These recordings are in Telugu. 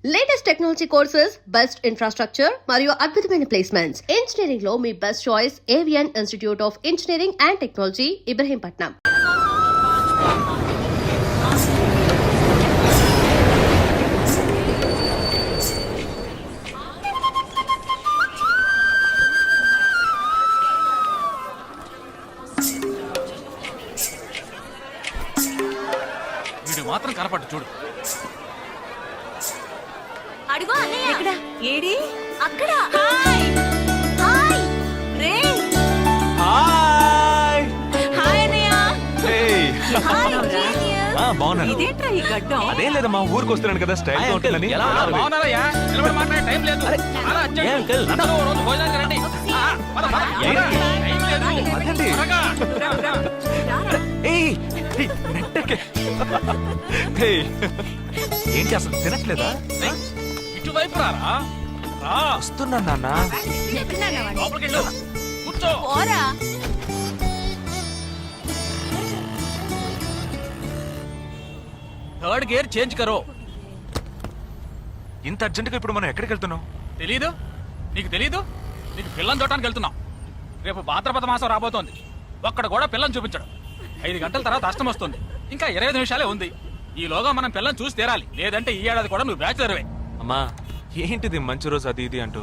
Latest technology courses, best infrastructure మరియు అద్భుతమైన ప్లేస్మెంట్స్. ఇంజనీరింగ్ లో మీ best choice Avian institute of engineering and technology, Ibrahimpatnam. వీడు మాత్రం కనపట్టు చూడు. అడుగు అన్నయ్య. ఎక్కడ? ఏడి? అక్కడ. హాయ్ హాయ్ రే. హాయ్ హాయ్ అన్నయ్య. హాయ్ బాగున్నావురా? జీనియస్. బాగున్నాను. ఇదేంట్రా ఈ గడ్డం? అదేం లేదమ్మా, ఊరికి వస్తున్నాను కదా, స్టైల్ గా ఉంటుందని. బాగున్నారయ్యా? నిలబడి మాట్లాడే టైం లేదు. చాలా అర్జెంట్. అందరూ ఓ రోజు భోజనానికి రండి. పద, పద. టైం లేదు. అదండి. త్వరగా. ఏయ్, ఏయ్, నెట్టకే. ఏయ్, ఏంటి అసలు తినట్లేదా? ఏయ్, ఇటువైపు రారా. రా. వస్తున్నా నాన్న. లోపలికి వెళ్ళు. కూర్చో. పోరా. థర్డ్ గేర్ చేంజ్ కరో. ఇంత అర్జెంటుగా ఇప్పుడు మనం ఎక్కడికి వెళ్తున్నాం? తెలీదు? నీకు తెలీదు? నీకు పిల్లని చూడటానికి వెళ్తున్నాం. రేపు భాద్రపద మాసం రాబోతోంది. ఒక్కడ కూడా పిల్లని చూపించడం. 5 గంటల తర్వాత అష్టం వస్తుంది. ఇంకా 25 నిమిషాలే ఉంది. ఈలోగా మనం పిల్లని చూసి తీరాలి. లేదంటే ఈ ఏడాది కూడా నువ్వు బ్యాచులర్వే. అమ్మా, ఏంటిది మంచి రోజు అది ఇది అంటూ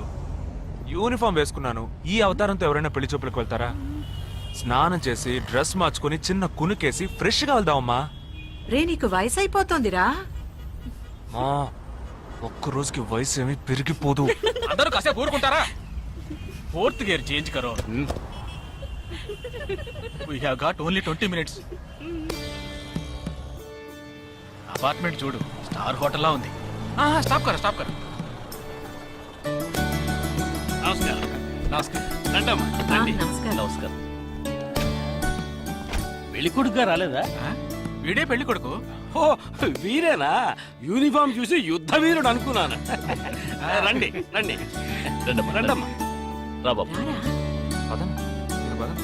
యూనిఫామ్ వేసుకున్నాను. ఈ అవతారంతో ఎవరైనా పెళ్లి చూపులకు వెళ్తారా? స్నానం చేసి డ్రెస్ మార్చుకుని చిన్న కునుకేసి ఫ్రెష్ గా వెళ్దామమ్మా. రే, నీకు వయసు అయిపోతుందిరా. మా ఒక్క రోజుకి వయసు ఏమి పెరిగిపోదు. అందరూ కాసేపు ఊరుకుంటారా? ఫోర్త్ గేర్ చేంజ్ కరో. We have got only 20 minutes. Apartment చూడు, స్టార్ హోటల్లా ఉంది. స్టాప్ కర, స్టాప్ కర. నమస్కారం. నమస్కారం. రండమ్మా, రండి. నమస్కారం. నమస్కారం. పెళ్లి కొడుకుగా రాలేదా? వీడే పెళ్లి కొడుకు. ఓ, వీరేనా? యూనిఫామ్ చూసి యుద్ధ వీరుడు అనుకున్నాను. రండి రండి రండమ్మా. రా బాబు. పదండి, మీరు పదండి.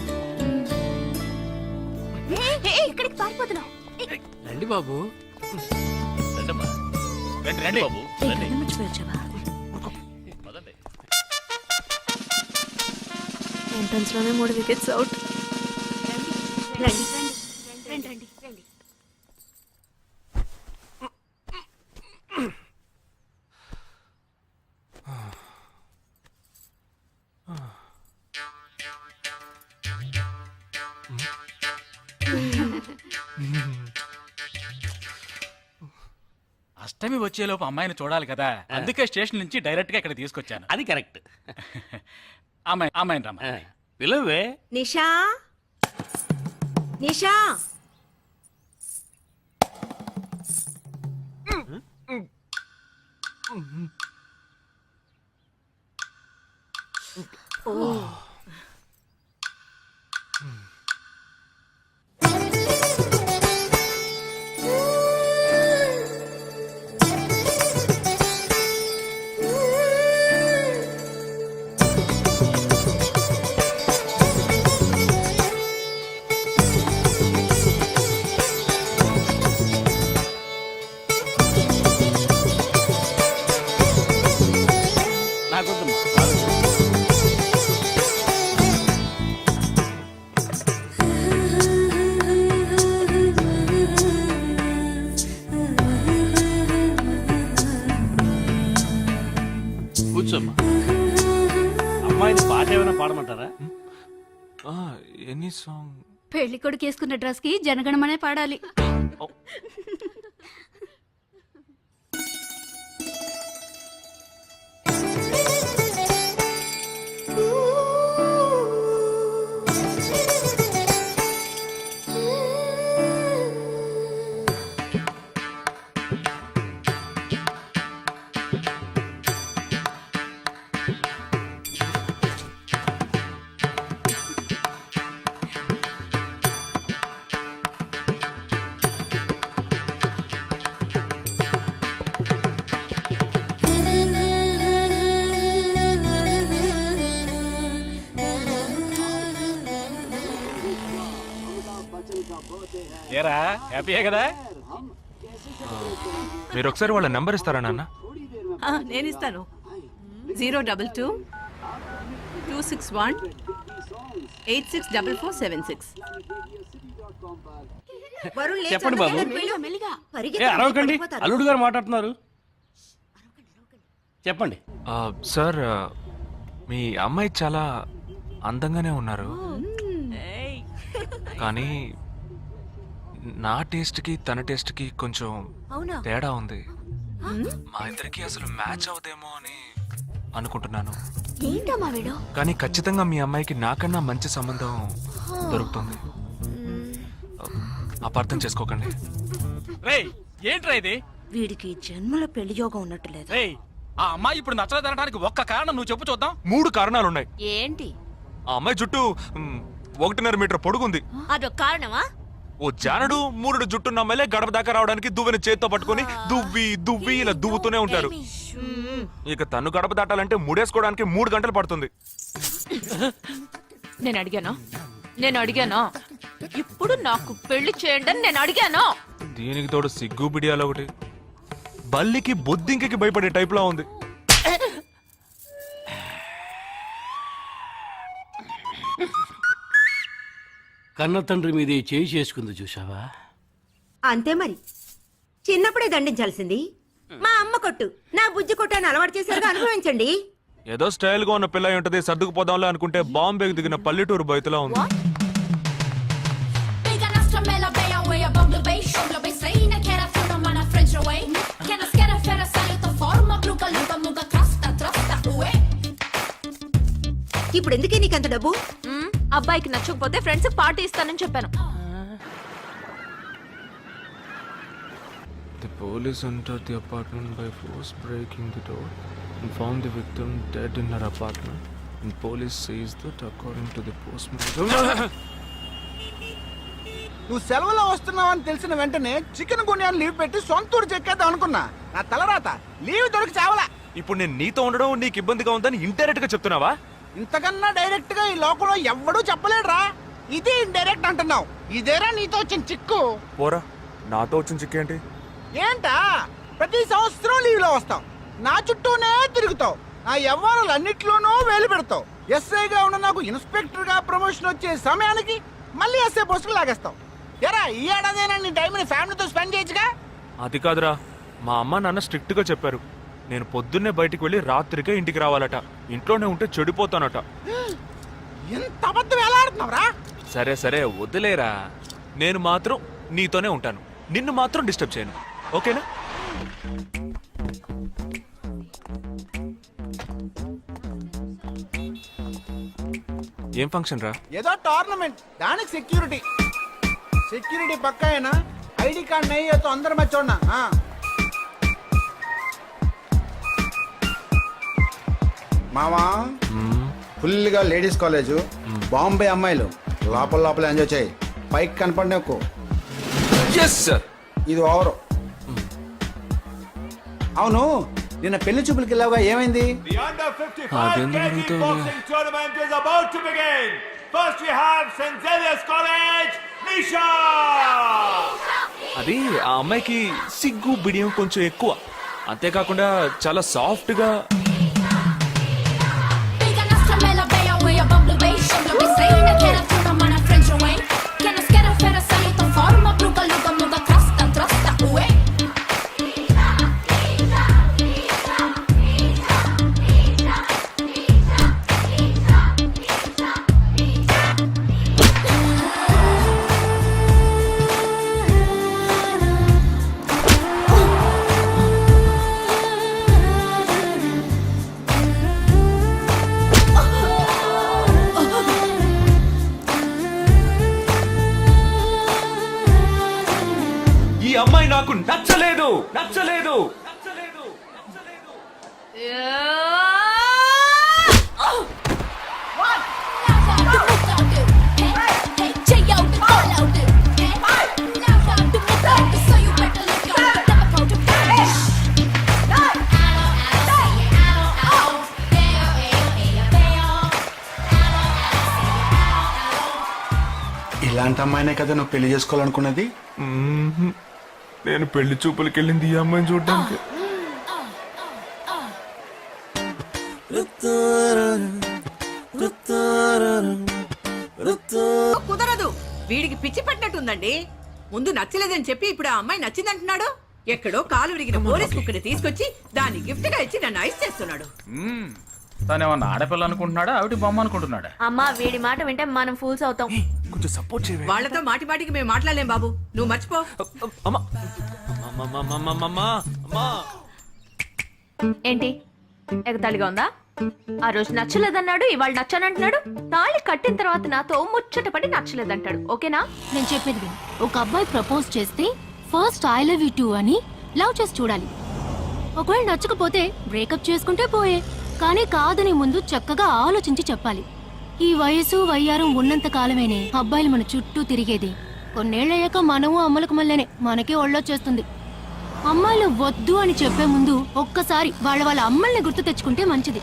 ఇక్కడికి పారిపోతున్నావు. రండి బాబు. రండమ్మా. రండి రండి బాబు. రండి. పదండి. ఎంట్రన్స్ లోనే 3 వికెట్స్ అవుట్. రండి రండి రండి రండి. అష్టమి వచ్చేలోపు అమ్మాయిని చూడాలి కదా, అందుకే స్టేషన్ నుంచి డైరెక్ట్ గా ఇక్కడ తీసుకొచ్చాను. అది కరెక్ట్. అమ్మాయిని రమ్మ. పిలవే. నిషా, నిషా. నాకొద్దమ్మా. కూర్చోమ్మా. అమ్మాయిని పాట ఏమైనా పాడమంటారా? Any song? పెళ్లి కొడుకు వేసుకున్న డ్రెస్ కి జనగణమనే పాడాలి. ఏరా హ్యాపీయే కదా? మీరు ఒకసారి వాళ్ళ నెంబర్ ఇస్తారా నాన్న? నేను ఇస్తాను. 022-261-864476. చెప్పండి బాబు. ఏ అరవకండి, అల్లుడు గారు మాట్లాడుతున్నారు. చెప్పండి. సార్ మీ అమ్మాయి చాలా అందంగానే ఉన్నారు, కానీ నా టేస్ట్కి తన టేస్ట్కి కొంచెం తేడా ఉంది. మా ఇద్దరికి అసలు మ్యాచ్ అవుదేమో అని అనుకుంటున్నాను. ఏంటమ్మా వీడు? కానీ ఖచ్చితంగా మీ అమ్మాయికి నాకన్నా మంచి సంబంధం దొరుకుతుంది. అపార్థం చేసుకోకండి. రేయ్ ఏంట్రా ఇది? వీడికి జన్మలో పెళ్లి యోగం ఉన్నట్టు లేదు. రేయ్ ఆ అమ్మాయి ఇప్పుడు నచ్చలేదనడానికి ఒక్క కారణం నువ్వు చెప్పు చూద్దాం. 3 కారణాలున్నాయి. ఏంటి? ఆ అమ్మాయి జుట్టు 1.5 మీటర్ పొడుగుంది. అదొక కారణమా? ఓ జానడు 3 జుట్టున్న అమ్మాయిలే గడప దాకా రావడానికి దువ్వెని చేత్తో పట్టుకొని దువ్వి ఇలా దువ్వుతూనే ఉంటారు. ఇక తను గడప దాటాలంటే ముడేసుకోవడానికి 3 గంటలు పడుతుంది. నేను అడిగానా? ఇప్పుడు నాకు పెళ్లి చేయండి అని నేను అడిగాను. దీనికి తోడు సిగ్గు బిడియాలో ఒకటి. బల్లికి బొద్దింకకి భయపడే టైప్ లో ఉంది. కన్న తండ్రి మీదే చేయి చేసుకుంది చూసావా? అంతే మరి, చిన్నప్పుడే దండించాల్సింది. మా అమ్మ కొట్టు, నా బుజ్జి కొట్టు అని అలవాటు చేశారుగా, అనుభవించండి. ఏదో స్టైల్ గా ఉన్న పిల్ల ఉంటది, సర్దుకుపోదాంలే అనుకుంటే బాంబేకి దిగిన పల్లెటూరు బయటలా ఉంది. ఇప్పుడు ఎందుకే నీకంత డబ్బు? అబ్బాయికి నచ్చకపోతే ఫ్రెండ్స్ పార్టీ ఇస్తానని చెప్పాను. The police entered the apartment by force, breaking the door and found the victim dead in her apartment. And police says that according to the postmortem. నువ్వు సెలవులో వస్తున్నావని తెలిసిన వెంటనే చికెన్ గున్యాన్ని లీవ్ పెట్టి సొంతూరు చెక్కేద్దాం అనుకున్నా. నా తలరాత లీవ్ దొరికి చావలా. ఇప్పుడు నేను నీతో ఉండడం నీకు ఇబ్బందిగా ఉందని ఇండైరెక్ట్ గా చెప్తున్నావా? ఇంతకన్నా డైరెక్ట్ గా ఈ లోకంలో ఎవ్వడూ చెప్పలేడురా. ఇది ఇండైరెక్ట్ అంటున్నావు. ఇదేరా నీతో వచ్చిన చిక్కు. పోరా, నాతో వచ్చిన చిక్కేంటి? ఏంటా ప్రతి సంవత్సరం లీవ్ లో వస్తావు, నా చుట్టూనే తిరుగుతావు, నా వ్యవహారాలన్నిట్లోనూ వేలు పెడతావు. ఎస్ఐగా ఉన్న నాకు ఇన్స్పెక్టర్ గా ప్రమోషన్ వచ్చే సమయానికి మళ్ళీ ఎస్ఐ పోస్టుకు లాగేస్తావు. ఎరా ఈ ఏడాదైనా నీ టైంని ఫ్యామిలీతో స్పెండ్ చేయొచ్చుగా. అది కాదురా, మా అమ్మ నాన్న స్ట్రిక్ట్ గా చెప్పారు. నేను పొద్దున్నే బయటికి వెళ్ళి రాత్రికే ఇంటికి రావాలట. ఇంట్లోనే ఉంటే చెడిపోతానట. ఎంత అబద్ధం ఎలా ఆడుతున్నావురా? సరే సరే వదిలేరా, నేను మాత్రం నీతోనే ఉంటాను, నిన్ను మాత్రం డిస్టర్బ్ చేయను, ఓకేనా? ఏం ఫంక్షన్ రా? ఏదో టోర్నమెంట్, దానికి సెక్యూరిటీ పక్కా అయినా ఐడి కార్డ్ నై తో అందరం మర్చోన్నా. మామా ఫుల్ గా లేడీస్ కాలేజ్, బాంబే అమ్మాయిలు, లోపల ఎంజాయ్ చేయి, పైకి కనపడి ఎక్కువ. ఇది ఓవరు. అవును, నిన్న పెళ్లి చూపులకి వెళ్ళావుగా, ఏమైంది? అది ఆ అమ్మాయికి సిగ్గు బిడియం కొంచెం ఎక్కువ. అంతేకాకుండా చాలా సాఫ్ట్ గా. ఈ అమ్మాయి నాకు నచ్చలేదు. ఇలాంటి అమ్మాయినే కదా నువ్వు పెళ్లి చేసుకోవాలనుకున్నది? నేను పెళ్లి చూపులకి వెళ్ళింది ఈ అమ్మాయిని చూడడానికి. కుదరదు, వీడికి పిచ్చి పట్టినట్టుందండి. ముందు నచ్చలేదని చెప్పి ఇప్పుడు ఆ అమ్మాయి నచ్చిందంటున్నాడు. ఎక్కడో కాలు విరిగిన పోలీస్ కుక్కని తీసుకొచ్చి దాన్ని గిఫ్ట్ గా ఇచ్చి నన్ను ఐస్ చేస్తున్నాడు. తనేమన్నా ఆడపిల్ల అనుకుంటున్నాడా ఆవిడ బొమ్మ అనుకుంటున్నాడా? అమ్మా వీడి మాట వింటే మనం ఫూల్స్ అవుతాం. కొంచెం సపోర్ట్ చేయవే. వాళ్ళతో మాటి మాటికి మేము మాట్లాడలేం బాబు, నువ్వు మర్చిపో. అమ్మా అమ్మా ఏంటి ఎగతాళిగా ఉందా? ఆ రోజు నచ్చలేదన్నాడు, ఇవాళ నచ్చానంటున్నాడు. తాళి కట్టిన తర్వాత నాతో ముచ్చటపడి నచ్చలేదంటాడు. ఓకేనా? నేను చెప్పేది విను. ఒక అబ్బాయి ప్రపోజ్ చేస్తే first I love you two అని లవ్ చేసి చూడాలి. ఒకవేళ నచ్చకపోతే బ్రేకప్ చేసుకుంటే పోయే. కానీ కాదని ముందు చక్కగా ఆలోచించి చెప్పాలి. ఈ వయసు వయ్యారం ఉన్నంత కాలమేనే అబ్బాయిలు మన చుట్టూ తిరిగేది. కొన్నేళ్లయ్యాక మనము అమ్మలకు మళ్ళీనే మనకే ఒళ్ళొచ్చేస్తుంది. అమ్మాయిలు వద్దు అని చెప్పే ముందు ఒక్కసారి వాళ్ళ అమ్మల్ని గుర్తు తెచ్చుకుంటే మంచిది.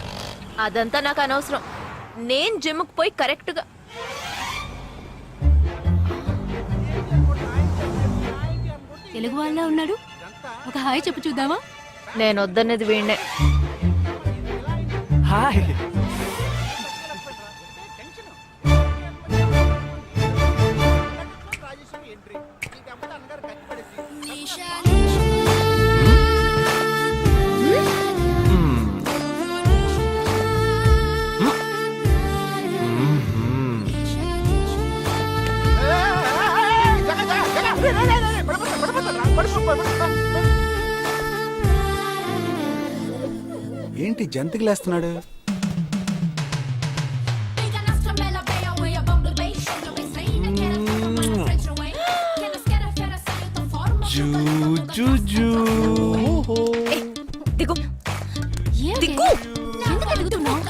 అదంతా నాకు అనవసరం. నేను జిమ్కి పోయి కరెక్ట్ గా తెలుగు వాళ్ళ ఉన్నాడు. ఒక హాయ్ చెప్పు చూద్దామా? నేను వద్దనేది వీణ్ణే. హాయ్. ఏంటి జంతికలేస్తున్నాడు? దిగు దిగు. ఎందుకు అడుగుతున్నావు?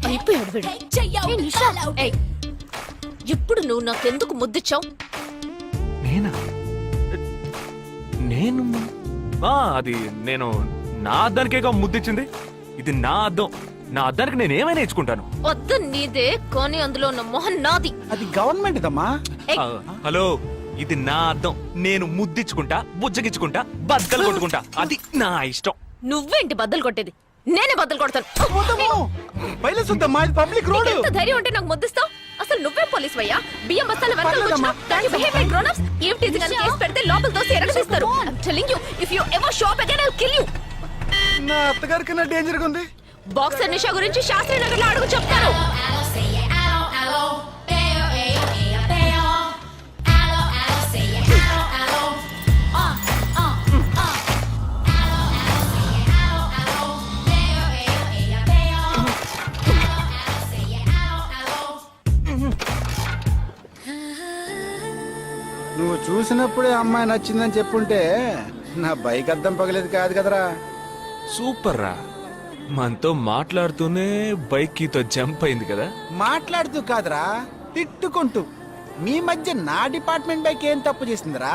అయిపోయాడు వీడు. ఏయ్, ఇప్పుడు నువ్వు నాకెందుకు ముద్దిచ్చావు? నేనా? నేను అది నేను నా అద్దానికేగా ముద్దిచ్చింది. ఇది నా అద్దం. నా అద్దానికి నేను ఏమైనా ఇచ్చుకుంటాను. వద్దు నీదే, కానీ అందులో ఉన్న మొహం నాది. అది గవర్నమెంట్ దమ్మా. ఆ, హలో, ఇది నా అద్దం. నేను ముద్దిచ్చుకుంటా, బుజ్జగిచ్చుకుంటా, బద్దలు కొట్టుకుంటా. అది నా ఇష్టం. నువ్వేంటి బద్దలు కొట్టేది? నేనే బద్దలు కొడతాను. Public road. ఎంత ధైర్యం ఉంటే నాకు ముద్దిస్తావు? అసలు నువ్వే పోలీస్ వయ్యా? బియ్యం బస్తాల వెనకాల కూర్చున్నావు. దానికి behave like grown-ups. ఏం teasing అని కేసు పెడితే లోపల తోసి ఎరగదీస్తారు. I'm telling you, if you ever show up again, I'll kill you. నా అత్తగారి కన్నా డేంజర్ గా ఉంది. బాక్సర్ నిషా గురించి శాస్త్రి నగర్ లో అడుగు చెప్తారు. నువ్వు చూసినప్పుడే అమ్మాయి నచ్చిందని చెప్పుంటే నా బైక్ అద్దం పగలేదు కాదు కదరా. సూపర్ రా. మనతో మాట్లాడుతూనే బైక్ కీతో జంప్ అయింది కదా. మాట్లాడుతూ కాదురా, తిట్టుకుంటూ. మీ మధ్య నా డిపార్ట్మెంట్ బైక్ ఏం తప్పు చేసిందిరా?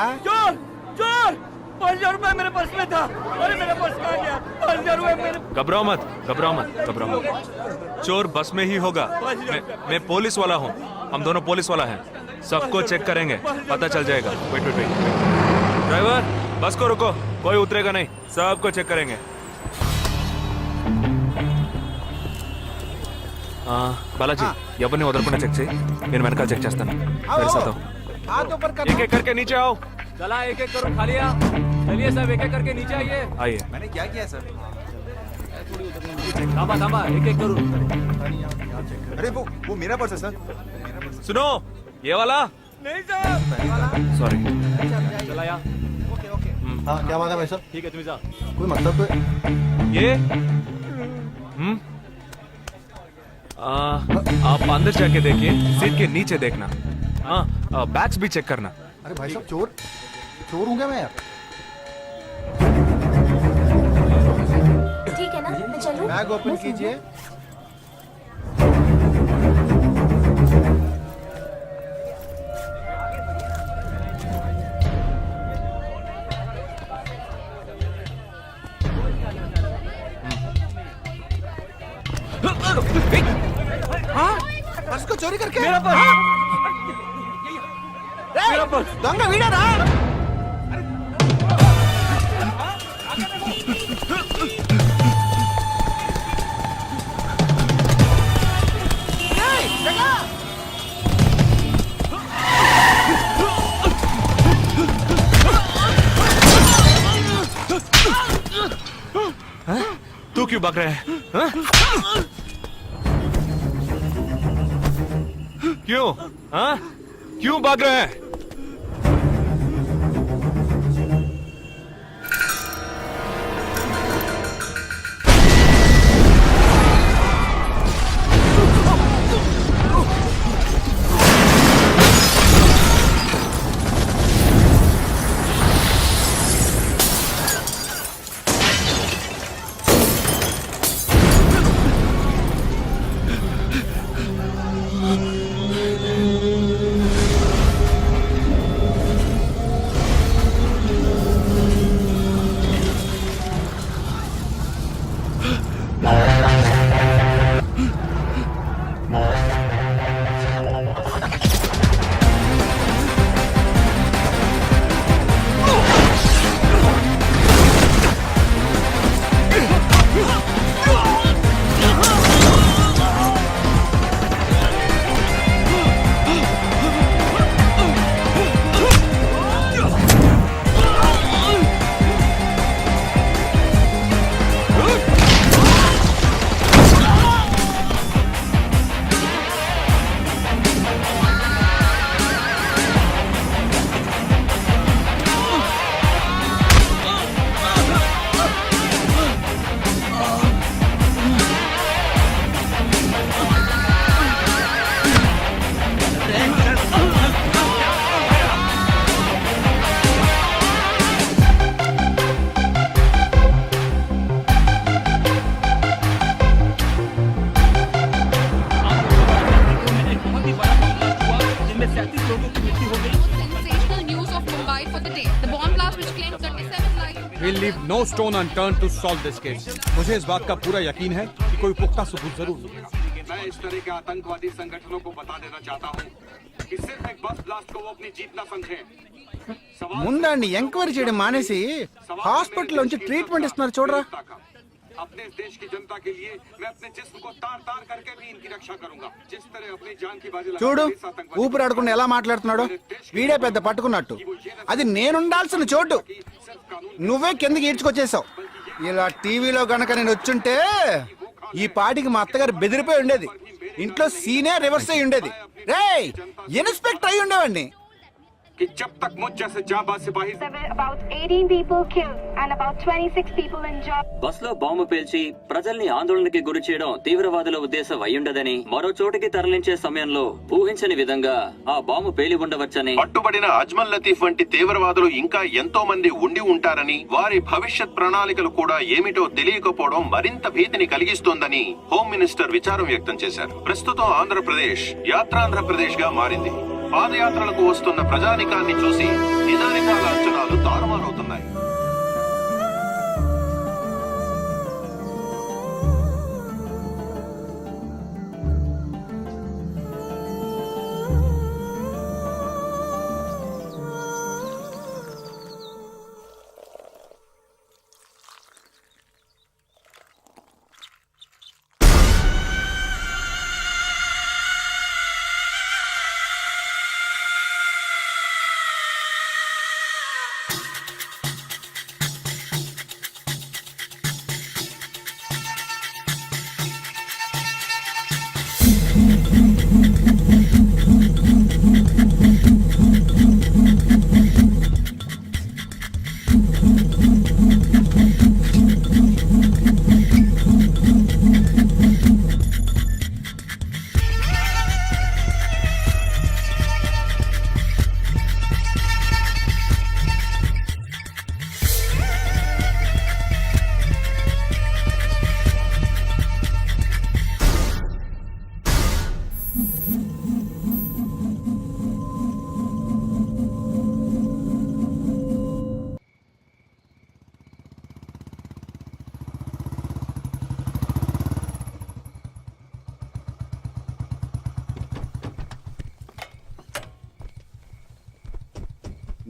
घबराओ मत, घबराओ मत, घबराओ मत. चोर बस में ही होगा. मैं पुलिस वाला हूँ. हम दोनों पुलिस वाला हैं. सबको चेक करेंगे, पता चल जाएगा. Wait wait wait. ड्राइवर, बस को रुको. कोई उतरेगा नहीं. सबको चेक करेंगे. बालाजी, ఎవరిని వదలకుండా చెక్ చేయి. నేను వెనకాల చెక్ చేస్తాను. मेरे साथ आओ. हाथ ऊपर कर. एक एक करके नीचे आओ. चला एक एक करो खाली. चलिए सब एक एक करके नीचे आइए. आइए. मैंने क्या किया सर? थामा थामा एक एक करो. अरे वो मेरा पर्स है सर. सुनो, ये वाला नहीं सर. सॉरी. चला यार. Okay okay. हाँ क्या बात है भाई साहब? ठीक है तुम जा. कोई मतलब तो ये आप अंदर जाके देखिए. सीट के नीचे देखना. हाँ, बैग्स भी चेक करना. अरे भाई साहब चोर चोर हूँ क्या मैं यार? ठीक है ना, मैं चलूं? बैग ओपन कीजिए. हाँ? पर्स को चोरी करके? मेरा पर्स. मेरा पर्स. दंग वीडरा. हाँ? तू क्यों भाग रहा है हाँ? क्यों हाँ? क्यों भाग रहा है? We'll leave no stone unturned to solve this case. मुझे इस बात का पूरा यकीन है कि कोई पुख्ता सबूत जरूर मिलेगा। मैं इस तरह के आतंकवादी संगठनों को बता देना चाहता हूँ कि सिर्फ एक बस ब्लास्ट को वो अपनी जीत ना समझें। ముందండి ఎంక్వైరీ చేయడం మానేసి హాస్పిటల్ నుంచి ట్రీట్మెంట్ ఇస్తున్నారు చూడరా. अपने देश की जनता के लिए मैं अपने जिस्म को तार तार करके भी इनकी रक्षा करूंगा। जिस तरह अपनी जान की बाजी చూడు ఊపిరాడకుండా ఎలా మాట్లాడుతున్నాడో. వీడే పెద్ద పట్టుకున్నట్టు. అది నేనుండాల్సిన చోటు నువ్వే కిందకి ఈడ్చుకొచ్చేసావు. ఇలా టీవీలో గనక నేను వచ్చుంటే ఈ పాటికి మా అత్తగారు బెదిరిపోయి ఉండేది. ఇంట్లో సీనే రివర్స్ అయి ఉండేది. రేయ్ ఇన్స్పెక్టర్ అయి ఉండేవాడిని. कि जब तक मुझ जैसे जाबाज सिपाही about 18 people killed and about 26 people injured. బస్లో బాంబు పేల్చి ప్రజల్ని ఆందోళనకి గురి చేయడం తీవ్రవాదుల ఉద్దేశం అయ్యుండదని, మరో చోటికి తరలించే సమయంలో ఊహించని విధంగా ఆ బాంబు పేలి ఉండవచ్చని, పట్టుబడిన అజ్మల్ లతీఫ్ వంటి తీవ్రవాదులు ఇంకా ఎంతో మంది ఉండి ఉంటారని, వారి భవిష్యత్ ప్రణాళికలు కూడా ఏమిటో తెలియకపోవడం మరింత భీతిని కలిగిస్తోందని హోమ్ మినిస్టర్ విచారం వ్యక్తం చేశారు. ప్రస్తుతం ఆంధ్రప్రదేశ్ యాత్రాంధ్రప్రదేశ్ గా మారింది. పాదయాత్రలకు వస్తున్న ప్రజానికాన్ని చూసి నిజానిజాల అంచనాలు తారుమారవుతున్నాయి.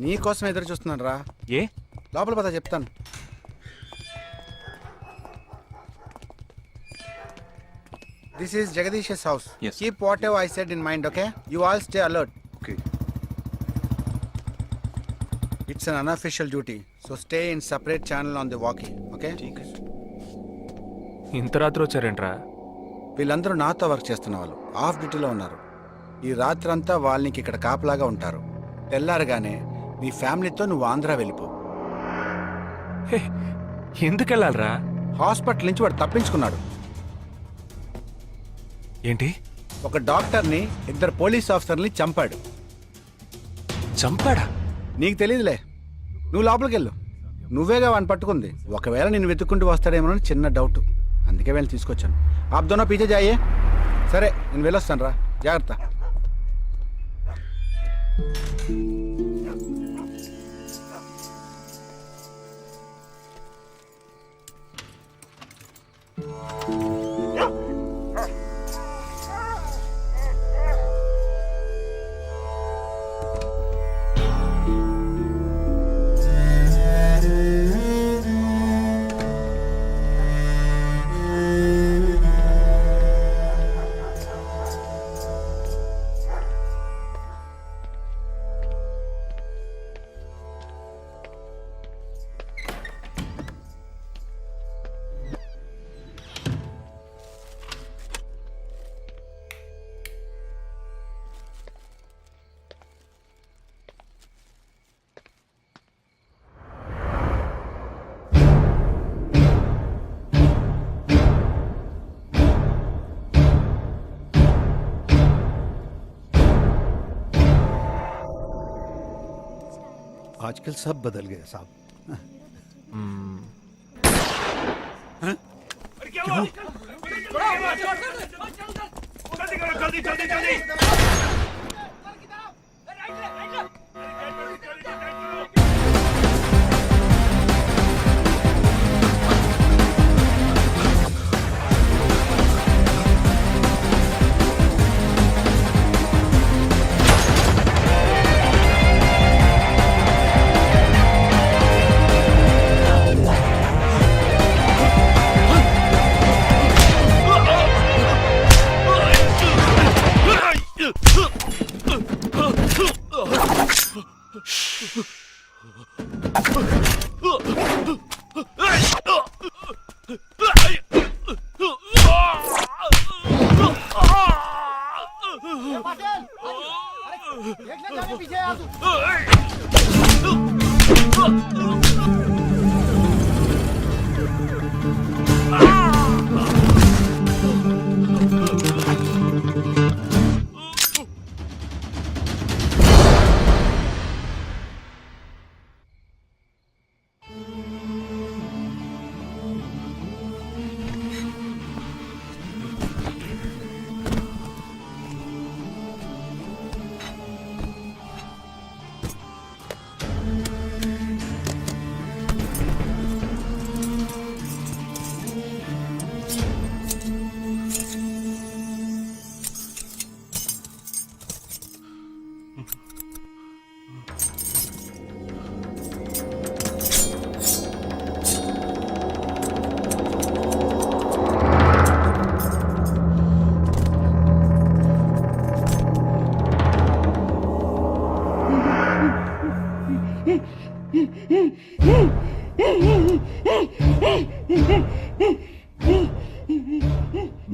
నీకోసం ఎదురు చూస్తున్నాను రా. ఏ లోపల పద చెప్తాను. This is Jagadish's house. Yes. Keep whatever I said in mind, okay? You all stay alert. Okay. It's an unofficial duty, so stay in separate channel on the walkie, okay? ठीक है. ఇంత రాత్రి వచ్చారేంట్రా? వీళ్ళందరూ నాతో వర్క్ చేస్తున్న వాళ్ళు ఆఫ్ డ్యూటీలో ఉన్నారు. ఈ రాత్రంతా వాళ్ళకి ఇక్కడ కాపలాగా ఉంటారు. తెల్లారగానే నీ ఫ్యామిలీతో నువ్వు ఆంధ్ర వెళ్ళిపో. హే, ఎందుకు వెళ్ళాలరా? హాస్పిటల్ నుంచి వాడు తప్పించుకున్నాడు. ఏంటి? ఒక డాక్టర్ని 2 పోలీస్ ఆఫీసర్ని చంపాడు. చంపాడా? నీకు తెలియదులే, నువ్వు లోపలికి వెళ్ళు. నువ్వేగా వాడిని పట్టుకుంది. ఒకవేళ నేను వెతుక్కుంటూ వస్తాడేమో చిన్న డౌట్, అందుకే వెళ్ళి తీసుకొచ్చాను. ఆప్ దోనో పీछे जाइए. సరే నేను వెళ్ళొస్తాను రా, జాగ్రత్త. आजकल सब बदल गया साहब.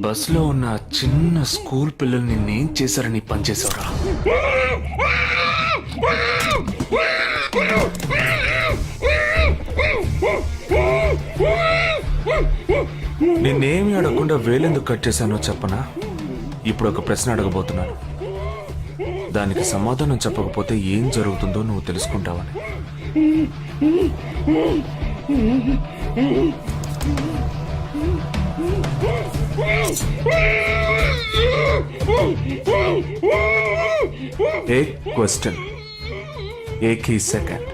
బస్ లో ఉన్న చిన్న స్కూల్ పిల్లల్ని నేను చేశారని పనిచేసావురా. నిన్నేమి అడగకుండా వేలెందుకు కట్ చేశానో చెప్పనా? ఇప్పుడు ఒక ప్రశ్న అడగబోతున్నాను. దానికి సమాధానం చెప్పకపోతే ఏం జరుగుతుందో నువ్వు తెలుసుకుంటావని. एक क्वेश्चन, एक ही सेकंड,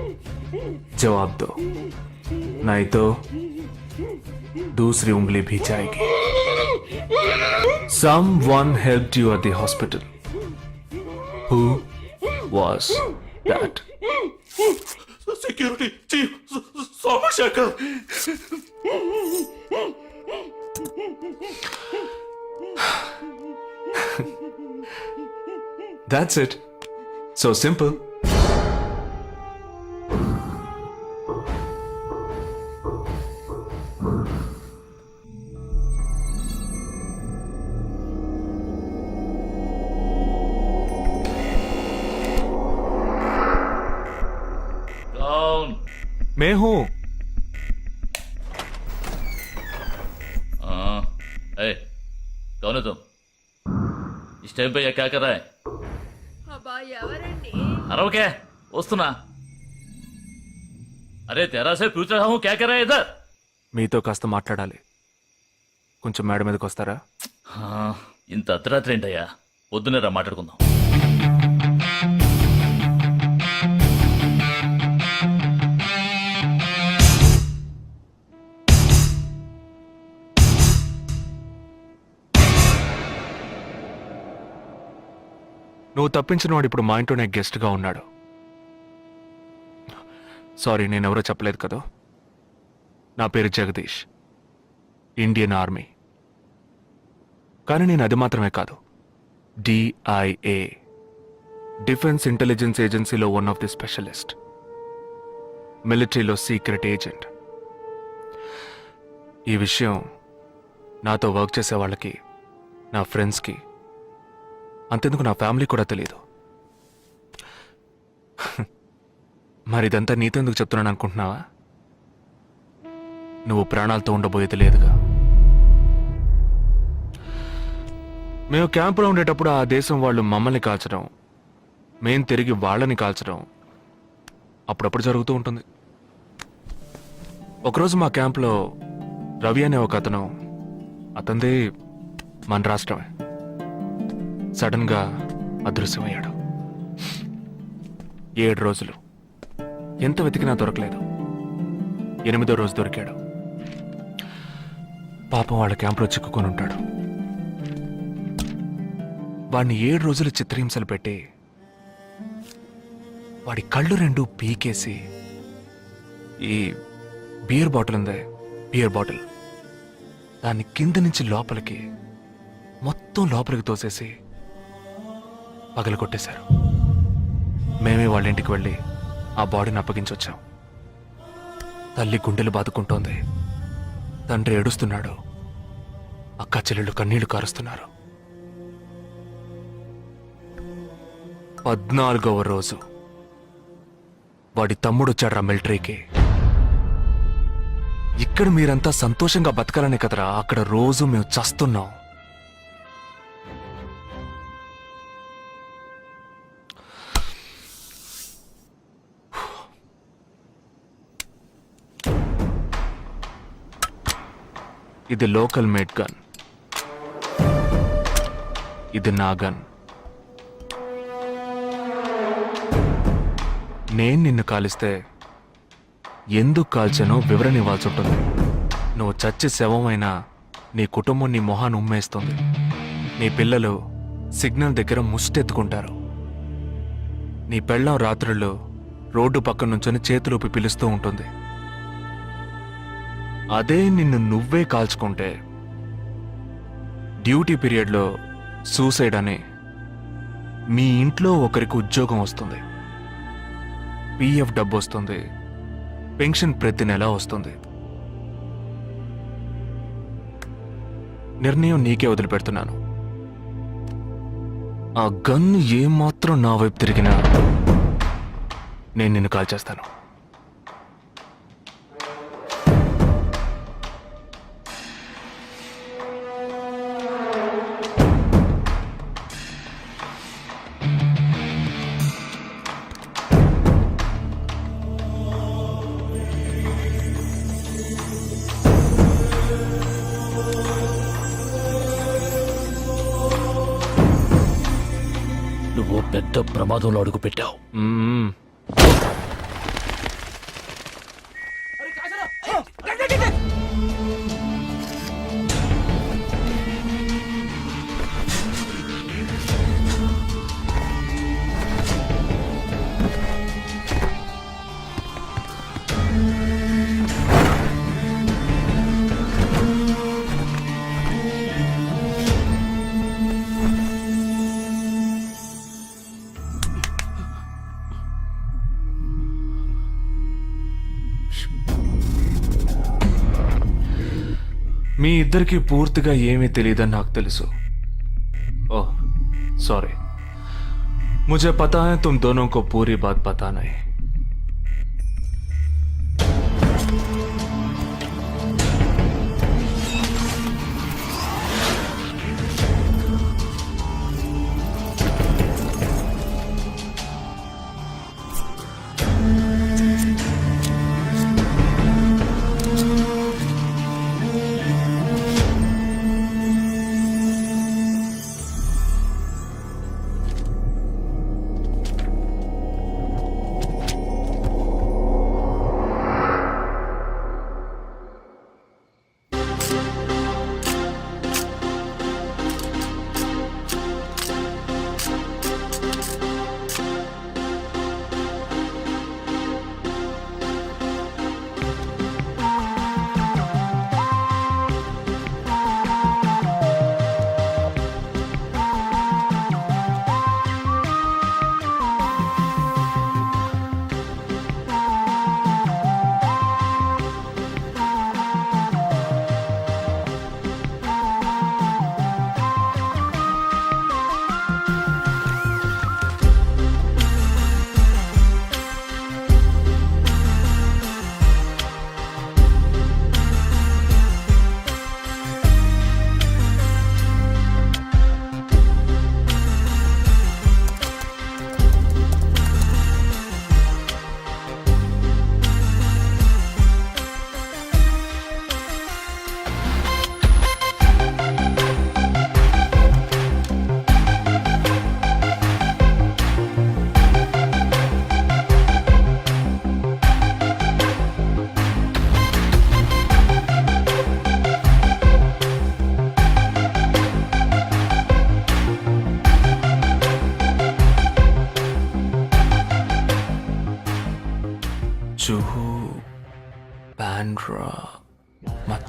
जवाब दो, नहीं तो दूसरी उंगली भी जाएगी. Someone helped you at the hospital. Who was that? Security chief Somashekar. That's it. So simple. मैं हूं। कौन है तुम? इस टाइम पे ये क्या कर रहा है? అబ్బా ఎవరండి? अरे क्या वस्तुना? अरे तेरा से पूछ रहा हूँ क्या कर रहा है इधर? మీతో కాస్త మాట్లాడాలి. కొంచెం మేడ మీదకి వస్తారా? ఇంత అర్ధరాత్రి ఏంటయ్యా? పొద్దునే రా మాట్లాడుకుందాం. నువ్వు తప్పించిన వాడు ఇప్పుడు మా ఇంట్లోనే గెస్ట్గా ఉన్నాడు. సారీ, నేనెవరో చెప్పలేదు కదా. నా పేరు జగదీష్, ఇండియన్ ఆర్మీ. కానీ నేను అది మాత్రమే కాదు, DIA, డిఫెన్స్ ఇంటెలిజెన్స్ ఏజెన్సీలో వన్ ఆఫ్ ది స్పెషలిస్ట్, మిలిటరీలో సీక్రెట్ ఏజెంట్. ఈ విషయం నాతో వర్క్ చేసే వాళ్ళకి, నా ఫ్రెండ్స్కి, అంతెందుకు నా ఫ్యామిలీ కూడా తెలియదు. మరి ఇదంతా నీతెందుకు చెప్తున్నాను అనుకుంటున్నావా? నువ్వు ప్రాణాలతో ఉండబోయేది లేదుగా. మేము క్యాంపులో ఉండేటప్పుడు ఆ దేశం వాళ్ళు మమ్మల్ని కాల్చడం, మేం తిరిగి వాళ్ళని కాల్చడం అప్పుడప్పుడు జరుగుతూ ఉంటుంది. ఒకరోజు మా క్యాంప్లో రవి అనే ఒక అతను, అతనిది మన రాష్ట్రమే, సడన్ గా అదృశ్యమయ్యాడు. 7 రోజులు ఎంత వెతికినా దొరకలేదు. 8వ రోజు దొరికాడు. పాపం వాళ్ళ క్యాంపులో చిక్కుకొని ఉంటాడు. వాడిని 7 రోజులు చిత్రహింసలు పెట్టి వాడి కళ్ళు 2 పీకేసి ఈ బియర్ బాటిల్ ఉందే, బియర్ బాటిల్, దాన్ని కింద నుంచి లోపలికి మొత్తం లోపలికి తోసేసి పగల కొట్టేశారు. మేమే వాళ్ళ ఇంటికి వెళ్ళి ఆ బాడీని అప్పగించొచ్చాం. తల్లి గుండెలు బాదుకుంటోంది, తండ్రి ఏడుస్తున్నాడు, అక్క చెల్లెళ్ళు కన్నీళ్లు కారుస్తున్నారు. 14వ రోజు వాడి తమ్ముడు వచ్చాడ్రా మిలిటరీకి. ఇక్కడ మీరంతా సంతోషంగా బతకాలనే కదరా అక్కడ రోజు మేము చస్తున్నాం. ఇది లోకల్ మేడ్ గన్, ఇది నా గన్. నేను నిన్ను కాలిస్తే ఎందుకు కాల్చానో వివరణ ఇవ్వాల్సి ఉంటుంది. నువ్వు చచ్చి శవమైనా నీ కుటుంబం నీ మొహాన్ని ఉమ్మేస్తుంది. నీ పిల్లలు సిగ్నల్ దగ్గర ముష్టెత్తుకుంటారు. నీ పెళ్ళం రాత్రుళ్ళు రోడ్డు పక్కన నుంచొని చేతులూపి పిలుస్తూ ఉంటుంది. అదే నిన్ను నువ్వే కాల్చుకుంటే డ్యూటీ పీరియడ్లో సూసైడ్ అని మీ ఇంట్లో ఒకరికి ఉద్యోగం వస్తుంది, PF డబ్బు వస్తుంది, పెన్షన్ ప్రతి నెల వస్తుంది. నిర్ణయం నీకే వదిలిపెడుతున్నాను. ఆ గన్ ఏమాత్రం నా వైపు తిరిగినా నేను నిన్ను కాల్చేస్తాను. నువ్వు పెద్ద ప్రమాదంలో అడుగు పెట్టావు. మీ ఇద్దరికి పూర్తిగా ఏమీ తెలియదని నాకు తెలుసు. ओह सॉरी, मुझे पता है तुम दोनों को पूरी बात पता नहीं.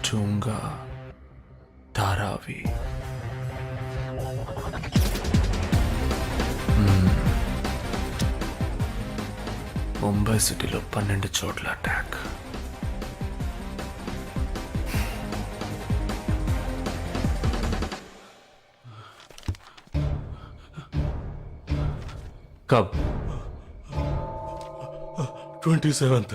चूंगा धारावी ముంబై సిటీలో 12 చోట్ల అటాక్. कब? 27th